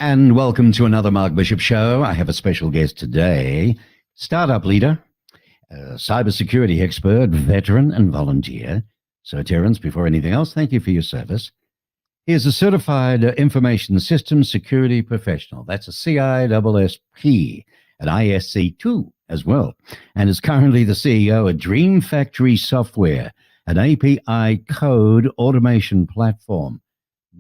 And welcome to another Mark Bishop show. I have a special guest today, startup leader, cybersecurity expert, veteran, and volunteer. So, Terence, before anything else, thank you for your service. He is a certified information systems security professional. That's a CISSP, an ISC2 as well, and is currently the CEO of Dream Factory Software, an API code automation platform.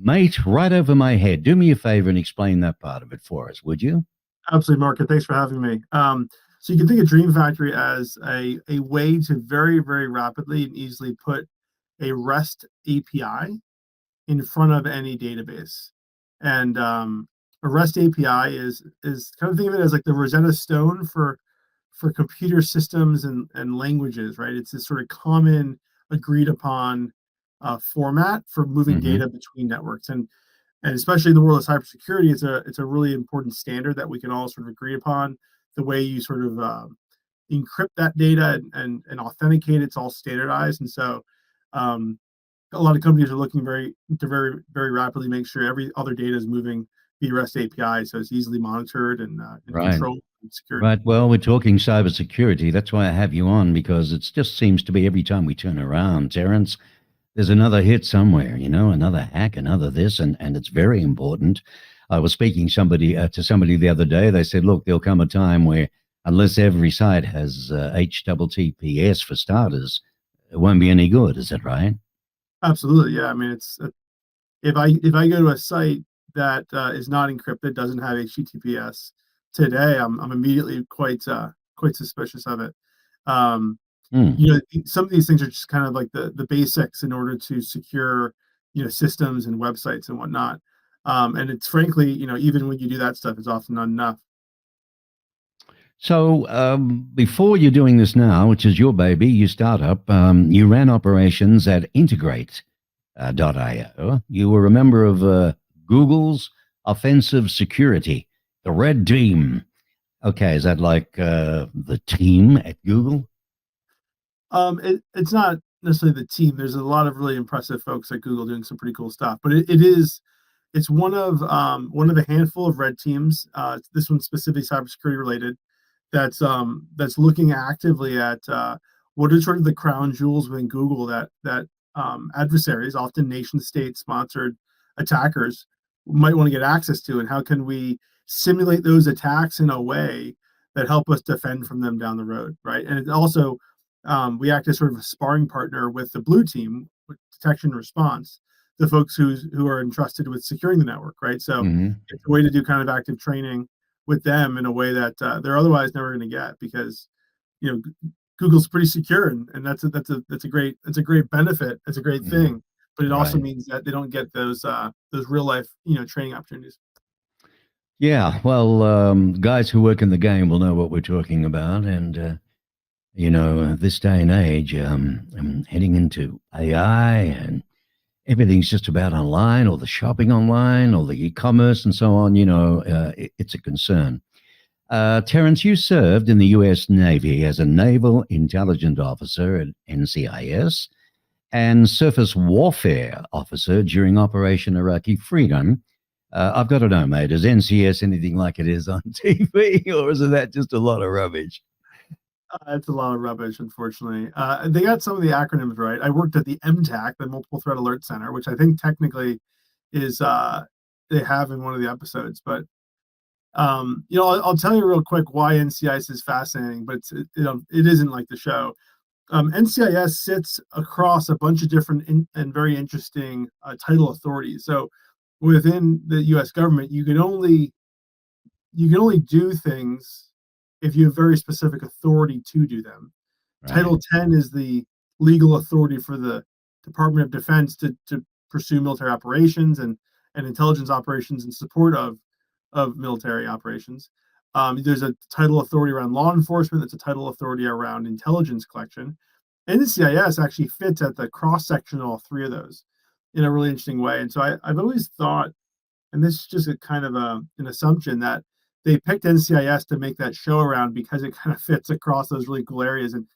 Mate, right over my head. Do me a favor and explain that part of it for us, would you? Absolutely, Mark, and thanks for having me. So you can think of Dream Factory as a way to very, very rapidly and easily put a REST API in front of any database. And a REST API is kind of think of it as like the Rosetta Stone for computer systems and languages, right? It's this sort of common agreed upon format for moving Mm-hmm. data between networks. And especially in the world of cybersecurity, it's a really important standard that we can all sort of agree upon. The way you sort of encrypt that data and authenticate it's all standardized, and so a lot of companies are looking very rapidly make sure every other data is moving via REST API, so it's easily monitored and Right. controlled and secured. Right. Well, we're talking cybersecurity. That's why I have you on, because it just seems to be every time we turn around, Terence, there's another hit somewhere, another hack, another this, and it's very important. I was speaking to somebody the other day. They said, look, there'll come a time where unless every site has HTTPS for starters, it won't be any good. Is that right? Absolutely, yeah. I mean, it's if I go to a site that is not encrypted, doesn't have HTTPS today, I'm immediately quite suspicious of it. Um, Hmm. some of these things are just kind of like the basics in order to secure systems and websites and whatnot. And it's frankly, even when you do that stuff, it's often not enough. So before you're doing this now, which is your baby, you start up, you ran operations at Integrate. .io. You were a member of Google's offensive security, the Red Team. Okay, is that like the team at Google? It's not necessarily the team. There's a lot of really impressive folks at Google doing some pretty cool stuff, but it's one of a handful of red teams. This one's specifically cybersecurity related. That's looking actively at what are sort of the crown jewels within Google that adversaries, often nation state sponsored attackers, might want to get access to, and how can we simulate those attacks in a way that help us defend from them down the road, right? And it also we act as sort of a sparring partner with the blue team, with detection and response, the folks who are entrusted with securing the network, right? So Hmm. it's a way to do kind of active training with them in a way that they're otherwise never going to get, because you know Google's pretty secure, and that's a great benefit. It's a great Hmm. thing, but it also Right. means that they don't get those real life training opportunities. Yeah. Well, guys who work in the game will know what we're talking about, and this day and age, I'm heading into AI and everything's just about online or the shopping online or the e-commerce and so on. It's a concern. Terence, you served in the U.S. Navy as a naval intelligence officer at NCIS and surface warfare officer during Operation Iraqi Freedom. I've got to know, mate, is NCS anything like it is on TV, or is that just a lot of rubbish? It's a lot of rubbish, unfortunately. They got some of the acronyms right. I worked at the MTAC, the Multiple Threat Alert Center, which I think technically is they have in one of the episodes. But I'll tell you real quick why NCIS is fascinating, but it isn't like the show. NCIS sits across a bunch of different and very interesting title authorities. So within the U.S. government, you can only do things if you have very specific authority to do them. Right. Title 10 is the legal authority for the Department of Defense to pursue military operations and intelligence operations in support of military operations. There's a title authority around law enforcement. That's a title authority around intelligence collection. NCIS actually fits at the cross section of all three of those in a really interesting way. And so I've always thought, and this is just a kind of an assumption, that they picked NCIS to make that show around because it kind of fits across those really cool areas. And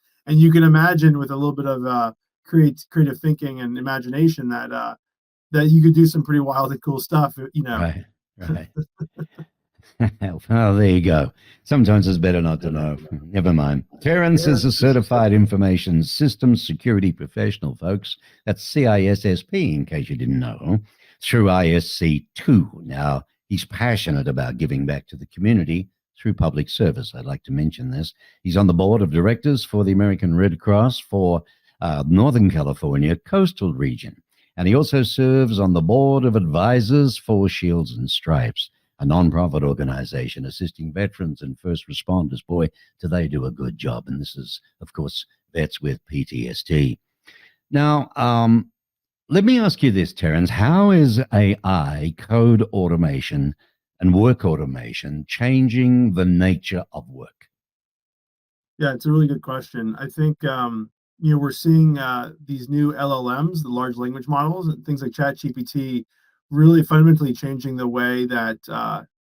you can imagine with a little bit of creative thinking and imagination that that you could do some pretty wild and cool stuff. Right. Right. Well, there you go. Sometimes it's better not to know. Never mind. Terence is a certified information systems security professional, folks. That's CISSP, in case you didn't know, through ISC2. Now, he's passionate about giving back to the community through public service. I'd like to mention this. He's on the board of directors for the American Red Cross for Northern California coastal region. And he also serves on the board of advisors for Shields and Stripes, a nonprofit organization assisting veterans and first responders. Boy, do they do a good job. And this is, of course, vets with PTSD. Now, let me ask you this, Terence. How is AI, code automation, and work automation changing the nature of work? Yeah, it's a really good question. I think we're seeing these new LLMs, the large language models, and things like ChatGPT, really fundamentally changing the way that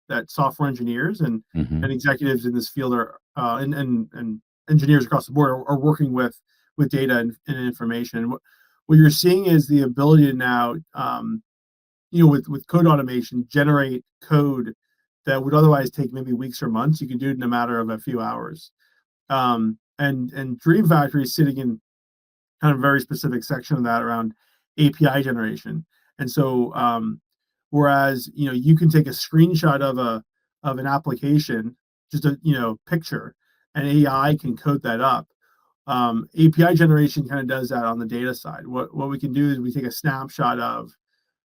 that software engineers Hmm. and executives in this field are and engineers across the board are working with data and information. And what you're seeing is the ability to now, with code automation, generate code that would otherwise take maybe weeks or months. You can do it in a matter of a few hours. And Dream Factory is sitting in kind of a very specific section of that around API generation. And so, whereas you can take a screenshot of an application, just a picture, and AI can code that up. API generation kind of does that on the data side. What we can do is we take a snapshot of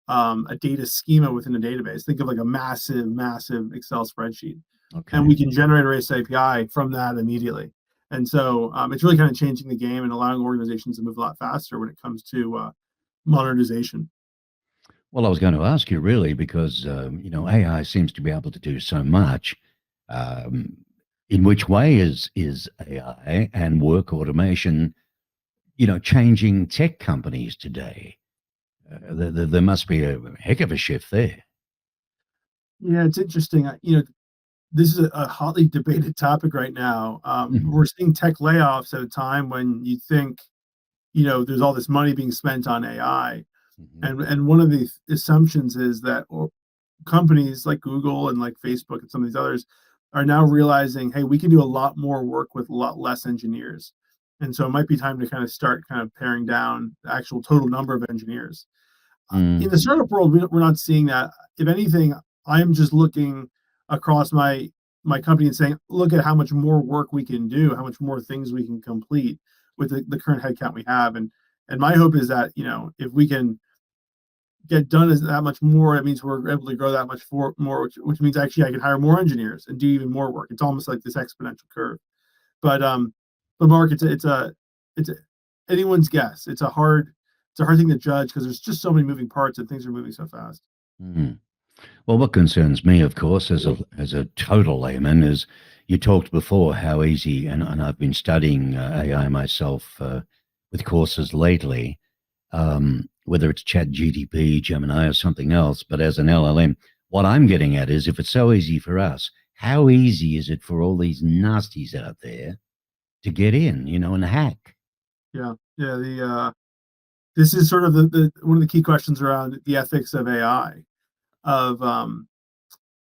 a data schema within a database. Think of like a massive Excel spreadsheet, and Okay. we can generate a REST API from that immediately. And so it's really kind of changing the game and allowing organizations to move a lot faster when it comes to modernization. Well, I was going to ask you really because, AI seems to be able to do so much. Um, in which way is AI and work automation, changing tech companies today? There must be a heck of a shift there. Yeah, it's interesting. This is a hotly debated topic right now. Mhm. We're seeing tech layoffs at a time when you think, there's all this money being spent on AI, Mhm. and one of the assumptions is that companies like Google and like Facebook and some of these others are now realizing, hey, we can do a lot more work with a lot less engineers. And so it might be time to kind of start kind of paring down the actual total number of engineers. In Mm. the startup world, we're not seeing that. If anything, I'm just looking across my company and saying, look at how much more work we can do, how much more things we can complete with the current headcount we have. And my hope is that, if we can get done as that much more, it means we're able to grow that much more, which means actually I can hire more engineers and do even more work. It's almost like this exponential curve. But Mark, it's a anyone's guess. It's a hard thing to judge because there's just so many moving parts and things are moving so fast. Mm. Well, what concerns me, of course, as a total layman, is you talked before how easy, and I've been studying AI myself with courses lately, whether it's Chat GTP, Gemini, or something else. But as an LLM, what I'm getting at is if it's so easy for us, how easy is it for all these nasties out there to get in, and hack? Yeah. This is sort of the one of the key questions around the ethics of AI. Of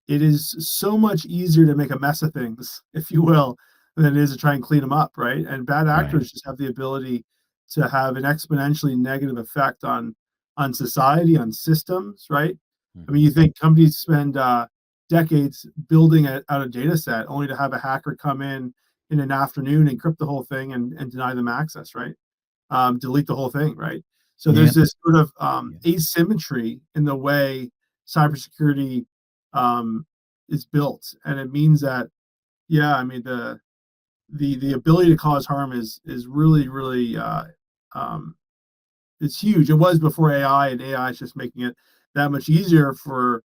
It is so much easier to make a mess of things, if you will, than it is to try and clean them up, right? And bad Right. actors just have the ability to have an exponentially negative effect on society, on systems, right? I mean, Hmm. you think companies spend decades building out a data set only to have a hacker come in an afternoon, encrypt the whole thing, and deny them access, right? Delete the whole thing, right? So Yeah. there's this sort of Yeah. asymmetry in the way cybersecurity um, is built, and it means that, yeah, I mean the ability to cause harm is really um, it's huge. It was before AI, and AI is just making it that much easier for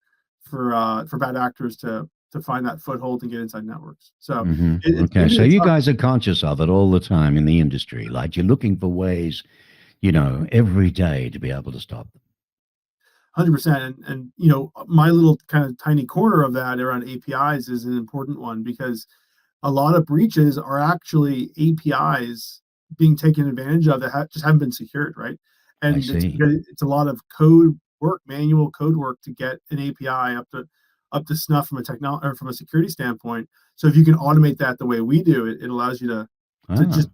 bad actors to find that foothold and get inside networks. So Hmm. it's Okay. maybe So a you tough guys are conscious of it all the time in the industry. Like you're looking for ways, every day to be able to stop them. 100%. And my little kind of tiny corner of that around APIs is an important one because a lot of breaches are actually APIs being taken advantage of that just haven't been secured, right? I And it's see. because it's a lot of code work, manual code work to get an API up to up to snuff from a technology or from a security standpoint. So if you can automate that the way we do, it allows you to Ah, just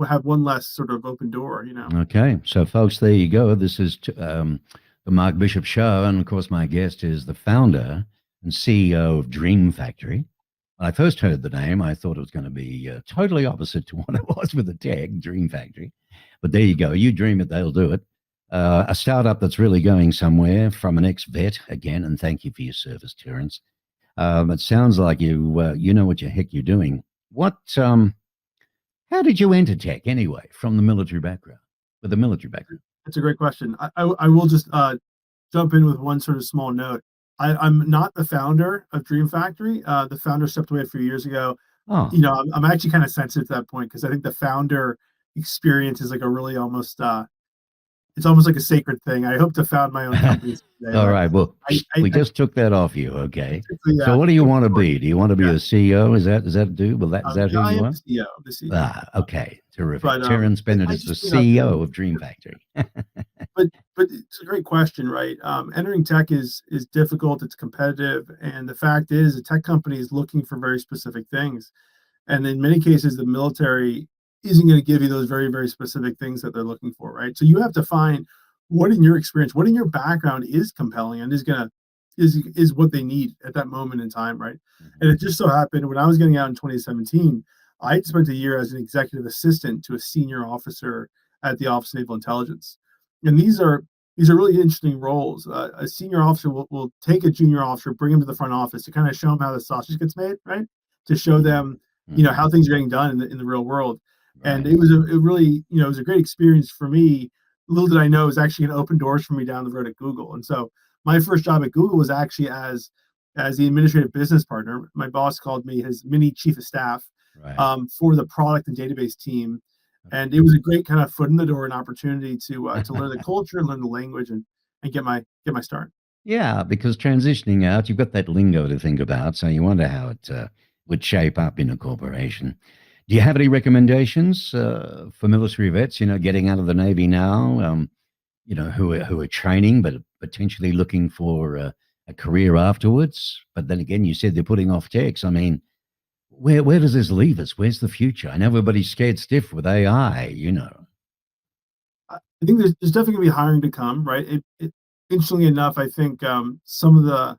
have one less sort of open door, you know. okay. So, folks, there you go. This is the Mark Bishop Show. And of course, my guest is the founder and CEO of Dream Factory. When I first heard the name, I thought it was going to be totally opposite to what it was with the tag, Dream Factory. But there you go. You dream it, they'll do it. A startup that's really going somewhere from an ex-vet again. And thank you for your service, Terence. It sounds like you know what the heck you're doing. What How did you enter tech anyway, from the military background? With a military background. That's a great question. I will just jump in with one sort of small note. I'm not the founder of Dream Factory. The founder stepped away a few years ago. Oh, You know, I'm actually kind of sensitive to that point because I think the founder experience is like a really almost it's almost like a sacred thing. I hope to found my own company someday, all but right. Well, we I just took that off you. Okay. typically, So, what do you want to be? Do you want to be yeah, a CEO? Is that dude? Well, is that who I you am are? the CEO, the CEO. Ah, okay. Terrific. But Terence Bennett I is the just, you know, CEO of Dream Factory. but it's a great question, right? Entering tech is difficult. It's competitive, and the fact is, a tech company is looking for very specific things, and in many cases, the military isn't going to give you those very very specific things that they're looking for, right? So you have to find what in your experience, what in your background is compelling and is what they need at that moment in time, right? Mhm. And it just so happened when I was getting out in 2017, I had spent a year as an executive assistant to a senior officer at the Office of Naval Intelligence, and these are really interesting roles. A senior officer will take a junior officer, bring him to the front office to kind of show them how the sausage gets made, right? To show Mhm. them, you know, Mhm. how things are getting done in the real world. And Right. it was a really, you know, it was a great experience for me. Little did I know it was actually going to open doors for me down the road at Google. And so my first job at Google was actually as the administrative business partner. My boss called me his mini chief of staff Right. for the product and database team, and it was a great kind of foot in the door and opportunity to learn the culture, learn the language, and get my start. Yeah, because transitioning out, you've got that lingo to think about, so you wonder how it would shape up in a corporation. Do you have any recommendations for military vets? You know, getting out of the Navy now. You know, who are training but potentially looking for a career afterwards. But then again, you said they're putting off techs. I mean, where does this leave us? Where's the future? I know everybody's scared stiff with AI. You know. I think there's definitely going to be hiring to come, right? Interestingly enough, I think some of the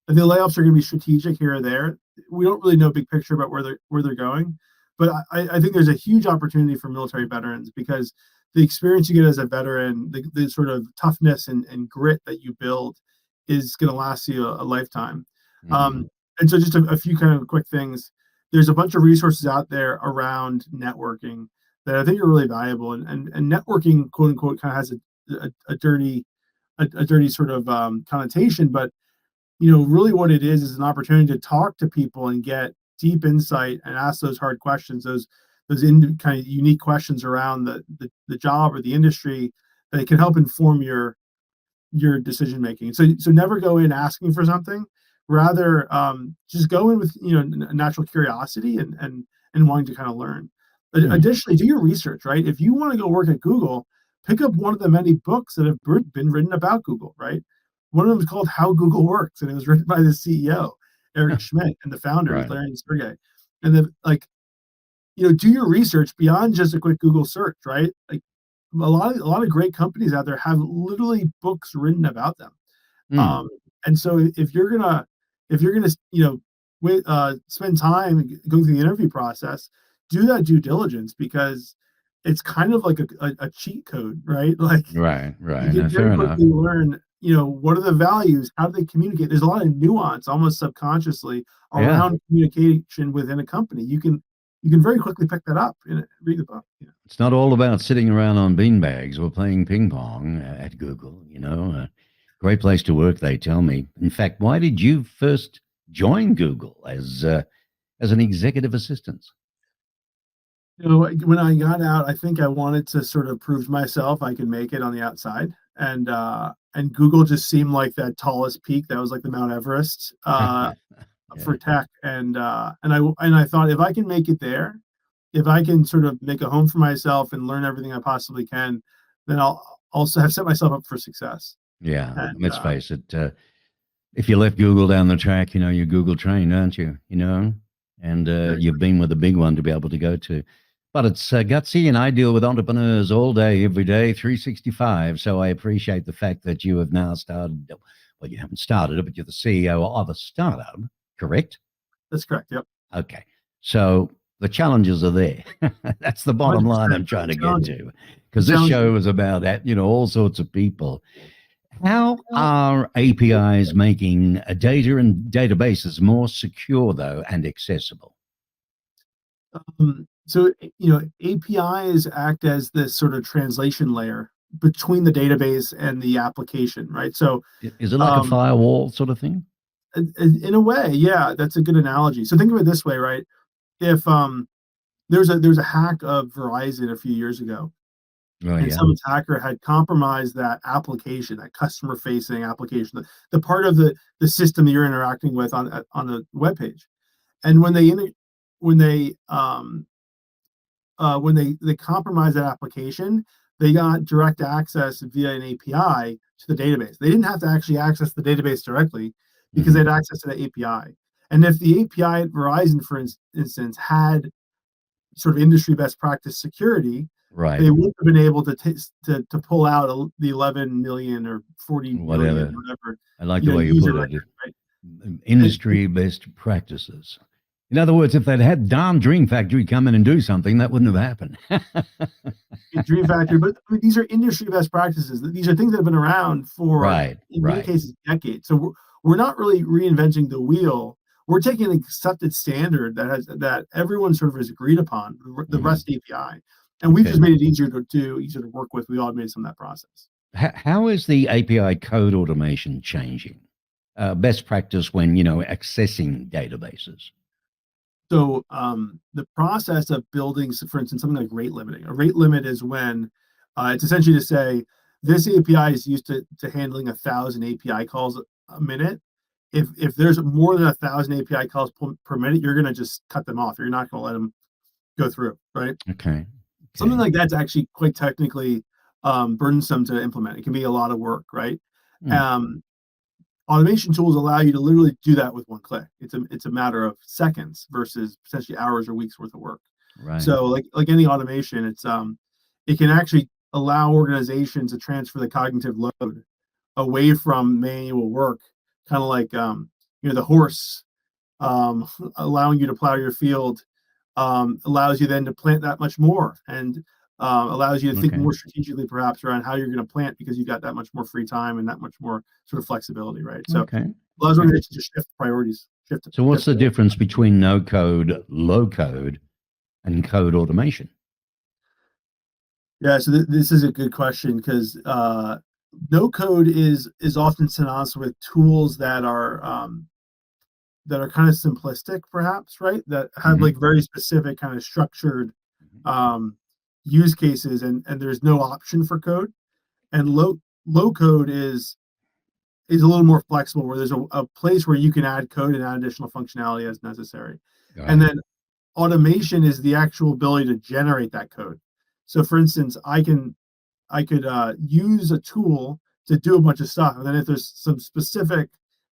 layoffs are going to be strategic here or there. We don't really know big picture about where they're going, but I think there's a huge opportunity for military veterans because the experience you get as a veteran, the sort of toughness and grit that you build, is going to last you a lifetime. Hmm. And so, just a few kind of quick things. There's a bunch of resources out there around networking that I think are really valuable, and networking, quote unquote, kind of has a dirty a dirty sort of connotation, but you know, really what it is an opportunity to talk to people and get deep insight and ask those hard questions, those kind of unique questions around the job or the industry that can help inform your decision making. So never go in asking for something, rather just go in with a natural curiosity and wanting to kind of learn. Hmm. Additionally, do your research, right? If you want to go work at Google, pick up one of the many books that have been written about Google, right? One of them is called How Google Works, and it was written by the CEO, Eric Schmidt, and the founders, Right. Larry and Sergey. And then, like, do your research beyond just a quick Google search, right? Like, a lot of great companies out there have literally books written about them. Hmm. Um, and so if you're gonna spend time going through the interview process, do that due diligence because it's kind of like a cheat code, right? Like Right. you Right. can No, very fair enough. quickly learn, what are the values? How do they communicate? There's a lot of nuance, almost subconsciously, Yeah. around communication within a company. You can very quickly pick that up and read the book. It's not all about sitting around on beanbags or playing ping pong at Google. You know, great place to work. They tell me. In fact, why did you first join Google as an executive assistant? When I got out, I think I wanted to sort of prove to myself I can make it on the outside, and Google just seemed like that tallest peak. That was like the Mount Everest Yeah. for tech, and I thought if I can make it there, if I can sort of make a home for myself and learn everything I possibly can, then I'll also have set myself up for success. Yeah. And Let's face it. if you left Google down the track, you're Google trained, aren't you? And you've been with a big one to be able to go to. But it's gutsy, and I deal with entrepreneurs all day, every day, 365. So I appreciate the fact that you have now started. Well, you haven't started it, but you're the CEO of a startup, correct? That's correct. Yep. Okay. So the challenges are there. That's the bottom line 100%. I'm trying to get Challenge, to. Because this challenge. show is about that, all sorts of people. How are APIs making data and databases more secure, though, and accessible? So, APIs act as this sort of translation layer between the database and the application, right? So, Is it like a um, firewall sort of thing? in a way, yeah, that's a good analogy. So think of it this way, right? If there's a hack of Verizon a few years ago, Oh, and yeah. some attacker had compromised that application, that customer facing application, the part of the system that you're interacting with on the web page. And when they compromised that application, they got direct access via an API to the database. They didn't have to actually access the database directly because they had access to the API. And if the API at Verizon, for instance, had sort of industry best practice security, Right. they would have been able to pull out the 11 million or 40 Whatever. million, whatever. I like the way you user put it. record, right? Industry best practices. In other words, if they'd had Darn Dream Factory come in and do something, that wouldn't have happened. Dream Factory, but I mean, these are industry best practices. These are things that have been around for, Right, in many right. cases, decades. So we're not really reinventing the wheel. We're taking an accepted standard that everyone sort of has agreed upon, the REST API, and we've just made it easier to work with. We automated some of that process. How is the API code automation changing? Best practice when accessing databases. So the process of building, for instance, something like rate limiting. A rate limit is when it's essentially to say this API is used to handling 1,000 API calls a minute. If there's more than 1,000 API calls per minute, you're going to just cut them off. You're not going to let them go through, right? Okay. Something like that's actually quite technically burdensome to implement. It can be a lot of work, right? Automation tools allow you to literally do that with one click. It's a matter of seconds versus potentially hours or weeks worth of work. Right. So like any automation, it can actually allow organizations to transfer the cognitive load away from manual work, kind of like the horse allowing you to plow your field allows you then to plant that much more, and allows you to think more strategically perhaps around how you're going to plant because you've got that much more free time and that much more sort of flexibility, right? So allows organizations to shift priorities. So what's the difference between no code, low code, and code automation? Yeah, so this is a good question because no code is often synonymous with tools that are kind of simplistic, perhaps, right? That have like very specific kind of structured use cases, and there's no option for code. And low code is a little more flexible, where there's a place where you can add code and add additional functionality as necessary. And then automation is the actual ability to generate that code. So for instance, I could use a tool to do a bunch of stuff, and then if there's some specific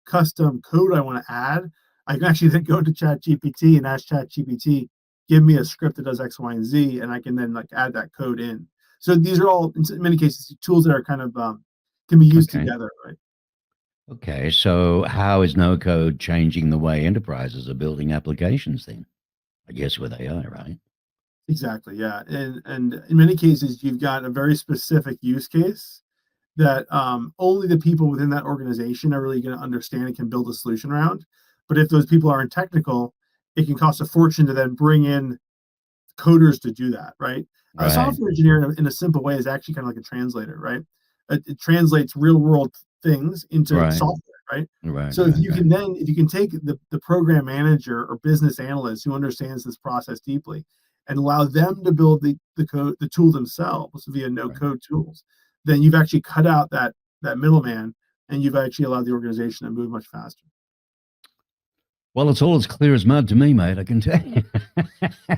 custom code I want to add, I can actually then go to ChatGPT and ask ChatGPT, give me a script that does X, Y, and Z, and I can then add that code in. So these are all, in many cases, tools that are kind of can be used together, right? Okay, so how is no code changing the way enterprises are building applications then? I guess with AI, right? Exactly, yeah. And in many cases, you've got a very specific use case that only the people within that organization are really going to understand and can build a solution around. But if those people aren't technical, it can cost a fortune to then bring in coders to do that, right? A software engineer in a simple way is actually kind of like a translator, right? It translates real world things into software, right? So if you can take the program manager or business analyst who understands this process deeply and allow them to build the tool themselves via no code tools, then you've actually cut out that middleman, and you've actually allowed the organization to move much faster. Well, it's all as clear as mud to me, mate, I can tell you.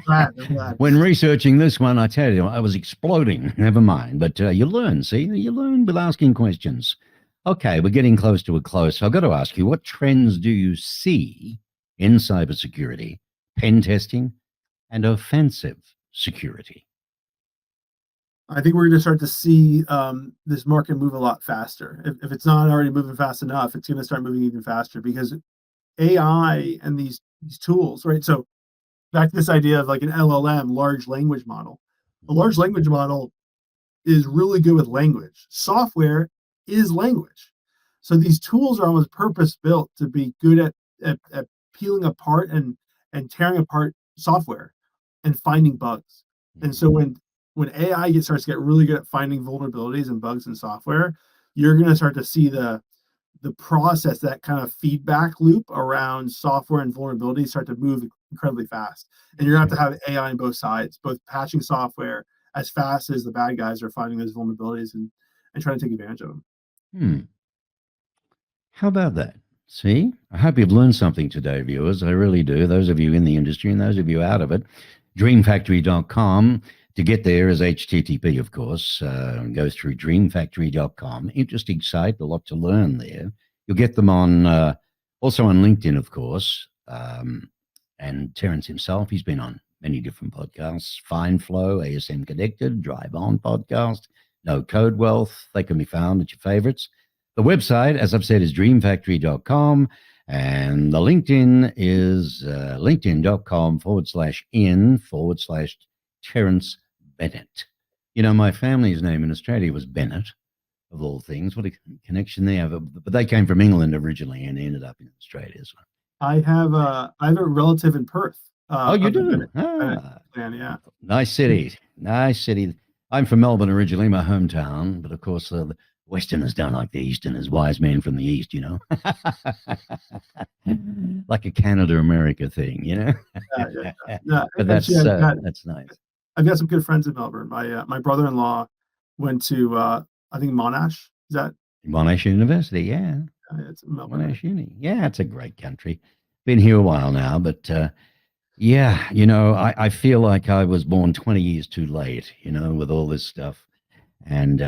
I'm glad. When researching this one, I tell you, I was exploding. Never mind. But you learn with asking questions. Okay, we're getting close to a close. So I've got to ask you, what trends do you see in cybersecurity, pen testing, and offensive security? I think we're going to start to see this market move a lot faster. If it's not already moving fast enough, it's going to start moving even faster because AI and these tools, right? So back to this idea of like an LLM, large language model. A large language model is really good with language. Software is language. So these tools are almost purpose built to be good at peeling apart and tearing apart software and finding bugs. And so when AI starts to get really good at finding vulnerabilities and bugs in software, you're going to start to see the process, that kind of feedback loop around software and vulnerability start to move incredibly fast. And you're going to have AI on both sides, both patching software as fast as the bad guys are finding those vulnerabilities and trying to take advantage of them. Hmm. How about that? See, I hope you've learned something today, viewers. I really do. Those of you in the industry and those of you out of it. Dreamfactory.com. To get there is HTTP, of course. Go through dreamfactory.com. Interesting site, a lot to learn there. You'll get them on also on LinkedIn, of course. And Terence himself, he's been on many different podcasts. Fine Flow, ASM Connected, Drive On podcast, No Code Wealth. They can be found at your favorites. The website, as I've said, is dreamfactory.com. And the LinkedIn is linkedin.com/in/Terence Bennett. You know, my family's name in Australia was Bennett, of all things. What a connection there. But they came from England originally and ended up in Australia. So. I have a relative in Perth. Oh, you Of the do? Bennett Ah, clan, yeah. nice city. Nice city. I'm from Melbourne originally, my hometown. But of course, the Westerners don't like the Easterners, wise men from the East, you know? Like a Canada America thing, you know? Yeah, yeah, yeah. But Actually, that's nice. I've got some good friends in Melbourne. My brother-in-law went to I think Monash. Is that Monash University, yeah. it's in Melbourne, right? Monash Uni. Yeah, it's a great country. Been here a while now, but yeah, you know, I feel like I was born 20 years too late, you know, with all this stuff. And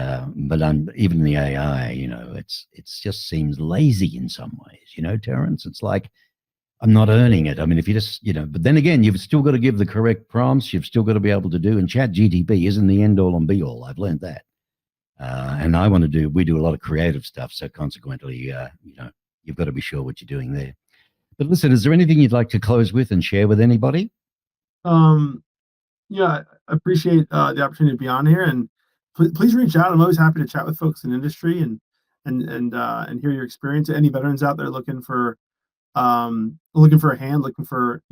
but I'm even the AI, you know, it's just seems lazy in some ways, you know, Terence. It's like I'm not earning it. I mean, if you just, you know, but then again, you've still got to give the correct prompts. You've still got to be able to do, and Chat GTP isn't the end all and be all. I've learned that. And we do a lot of creative stuff. So consequently, you know, you've got to be sure what you're doing there. But listen, is there anything you'd like to close with and share with anybody? Um, yeah, I appreciate the opportunity to be on here, and please reach out. I'm always happy to chat with folks in industry and hear your experience. Any veterans out there looking for a hand, looking for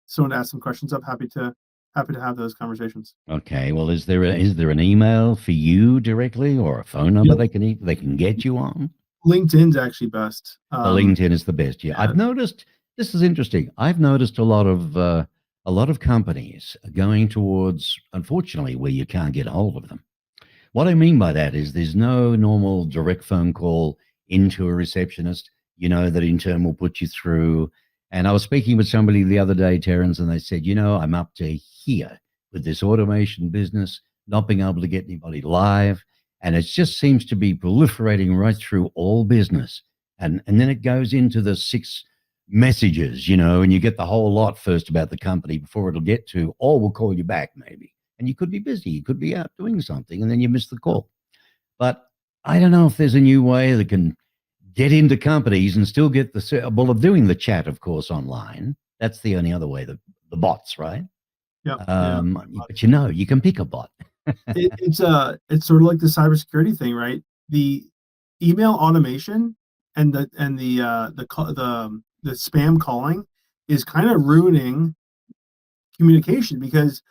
someone to ask some questions up. Happy to have those conversations. Okay. Well, is there an email for you directly or a phone number You they can get you on? LinkedIn's actually best. The LinkedIn is the best. Yeah, Yeah, I've noticed. This is interesting. I've noticed a lot of companies are going towards, unfortunately, where you can't get a hold of them. What I mean by that is there's no normal direct phone call into a receptionist, you know, that in turn will put you through. And I was speaking with somebody the other day, Terence, and they said, you know, I'm up to here with this automation business, not being able to get anybody live. And it just seems to be proliferating right through all business. And then it goes into the six messages, you know, and you get the whole lot first about the company before it'll get to, or we'll call you back maybe. And you could be busy, you could be out doing something, and then you miss the call. But I don't know if there's a new way that can get into companies and still get well of doing the chat, of course, online. That's the only other way. The bots, right? yep, yeah. But you know, you can pick a bot. It's sort of like the cybersecurity thing, right? The email automation and the spam calling is kind of ruining communication because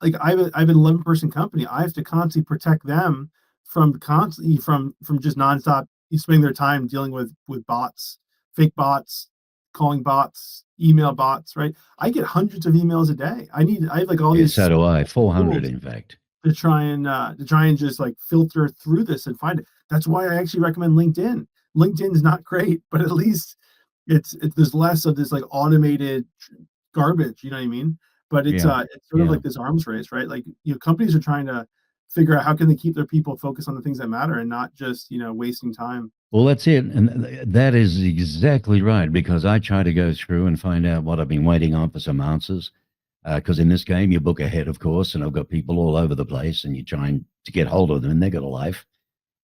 like I have an 11-person company. I have to constantly protect them from just nonstop spending their time dealing with bots, fake bots, calling bots, email bots, right? I get hundreds of emails a day. I have like all Yeah, so these do I. 400, tools in fact. to try and just like filter through this and find it. That's why I actually recommend LinkedIn. LinkedIn's not great, but at least there's less of this like automated garbage. You know what I mean? But Yeah, it's sort of yeah. like this arms race, right? Like companies are trying to figure out how can they keep their people focused on the things that matter and not just, wasting time. Well, that's it. And that is exactly right, because I try to go through and find out what I've been waiting on for some answers. Because in this game, you book ahead, of course, and I've got people all over the place, and you're trying to get hold of them, and they got a life.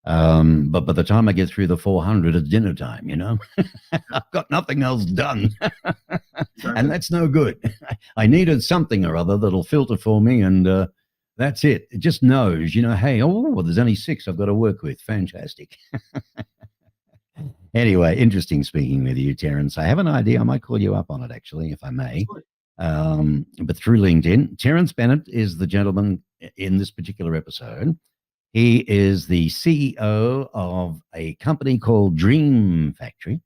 But by the time I get through the 400, it's dinner time, I've got nothing else done. And that's no good. I needed something or other that'll filter for me, and that's it. It just knows, hey, well, there's only 6 I've got to work with. Fantastic. Anyway, interesting speaking with you, Terence. I have an idea. I might call you up on it, actually, if I may. But through LinkedIn. Terence Bennett is the gentleman in this particular episode. He is the CEO of a company called Dream Factory.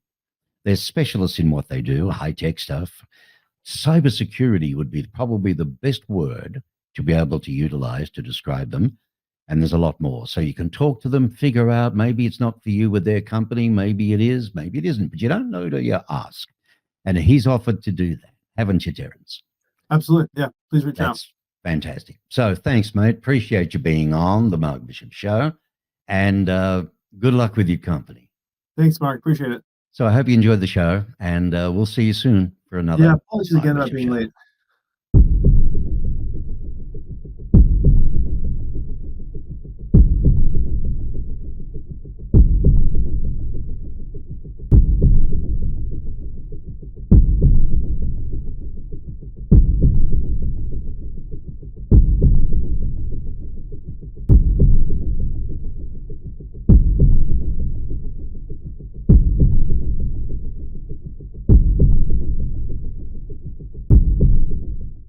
They're specialists in what they do, high-tech stuff. Cybersecurity would be probably the best word to be able to utilize to describe them. And there's a lot more. So you can talk to them, figure out maybe it's not for you with their company, maybe it is, maybe it isn't, but you don't know till you ask. And he's offered to do that, haven't you, Terence? Absolutely. Yeah. Please reach out. That's fantastic. So thanks, mate. Appreciate you being on the Mark Bishop Show. And good luck with your company. Thanks, Mark. Appreciate it. So I hope you enjoyed the show, and we'll see you soon for another. Yeah, apologies again about being late.